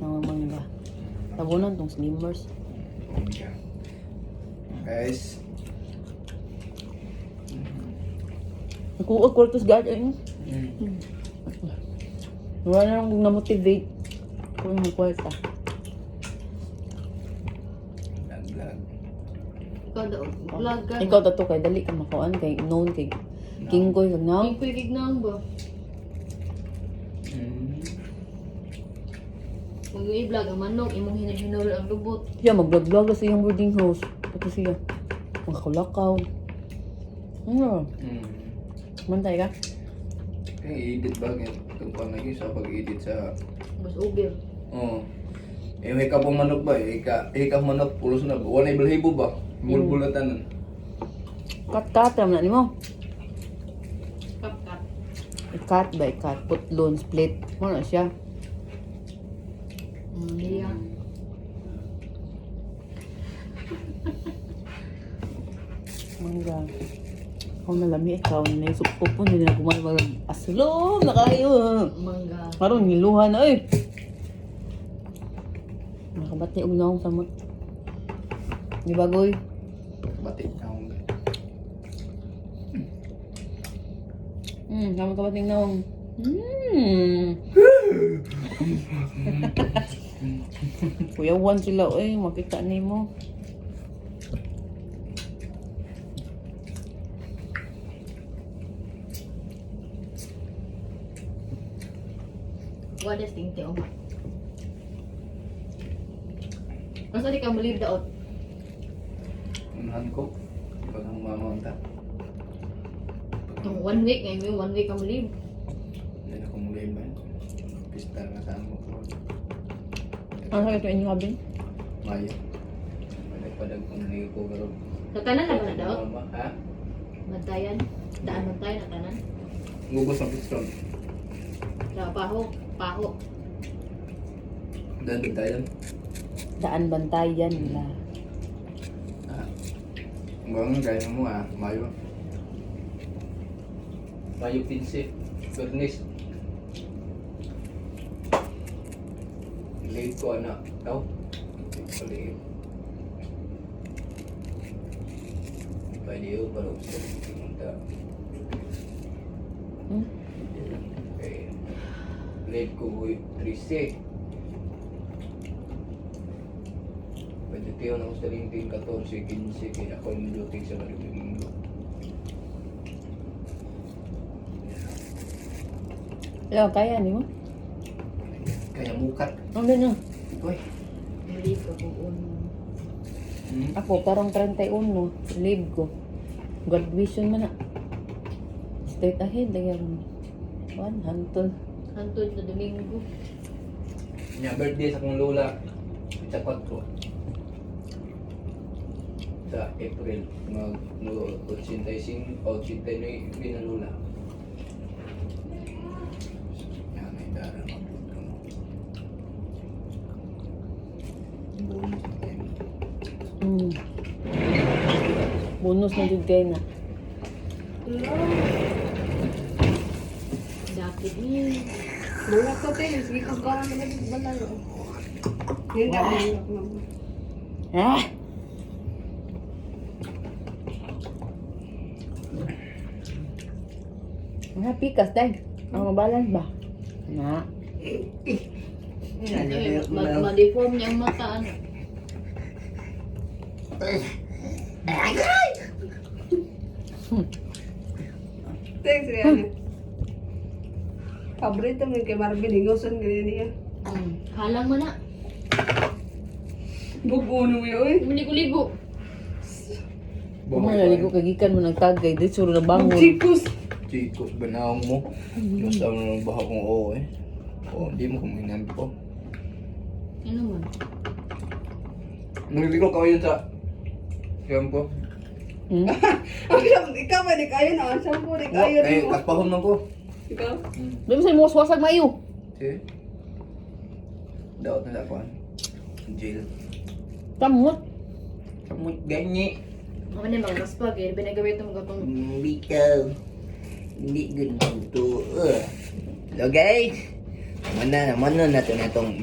mangga. Tabunan tong slimmers. Okay. Guys. Nakuha kwartos gano'n. Wala na lang na-motivate kung magkwarta. Lag-lag. Ikaw daw, vlog ka. Ikaw tato kay dali ka makuan kay known kay King Koy kag now. King Koy gignaon ba? Kung yung i-vlog ang manok, imong hinahinol ang lubot. Siya mag-vlog sa iyang boarding house. Ito siya. Makakulakaw. Ano? Mantay ka? Kaya i-edit ba? Tungkol na yun sa pag-edit sa... Mas uber. Oo. Ika pong manok ba? Ika manok, pulos na ba? Wala ibalahibo ba? Mulbulatan. Kat-kat naman na ni mo. Kap-kap. Ikat ba ikat? Putlon, split. Ano siya? Iya. Mangga. Ako nalami ikaw na yung supo po. Hindi na kumain aslom na kayo. Mangga. Karon niluhan na eh. Nakabati og naong samot. Di bagoy. Batik na akong... Kamo kabating naong. Kuyawan sila eh. Makita ni mo. What is tingti o? Masa di ka believe daot? Unahan ko. Ikaw nang mamamanta. Kung 1 week, ngayon 1 week ka believe. Hindi na ko muli ba? Pista na saan mo ko. Ano sa ito inyong kabin? Maya. Padag-padag kung hindi ko garo. Sa tanan na ba na daot? Ha? Bantayan? Daan bantayan na tanan? Gubos ang piston. Sa paho. Paho. Dahil tayo. Daan bantayan nila. Ang gaya mo Mayo. Mayo pinsi. Bernis. Late ko anak. Tau. Late. Pwede yun para sa pimunta. Late ko 13. Pwede tayo na sa ringting 14, 15 kaya ako yung duty sa maliming mundo. Hello, kaya ni mo? Kaya mukat. Ano na? Uy. Believe ka kung Ako, parang 31. Leave ko. Graduation man na. Straight ahead. Ayan. One, hantol. hantod na Domingo. Nya birthday sa kong lola. Sa 4. Sa April. Mag 85 o 89 binalula. Yan ay dara magbuto mo. Bonus na jud kay na. Dakit niya. Mga ko tayo, sige kang parang nagbalalo. Yun na, Ah! Mga pikas, day. Ang mabalan ba? Na. Ma-deform niya ang mata. Ano? thanks, Rihanna. Paborito mo kay Marvin, hingosan ganyan niya. Halang mo na. Buguno mo yun. Ligo-ligo. Kung naligo kagikan mo nagtagay, di suro na bangon. Chicos. Chicos, banaong mo. Basta mo nang baha kong oo eh. Oo, hindi mo kuminan po. Ano man? Nagbigo ka yun sa shampoo. Ikaw ba, di kayo na. Shampoo, di kayo Ay, na. kaspahon man ko. Ikaw? Dami sa mo swasag mayo. Sige. Daot na sa kuhan. Jail. Kamot. Kamoy ganyi. Ako na mga maspag eh. Binagawin ito mga itong Bikaw. Hindi ganito. Hello guys. Mana na to na itong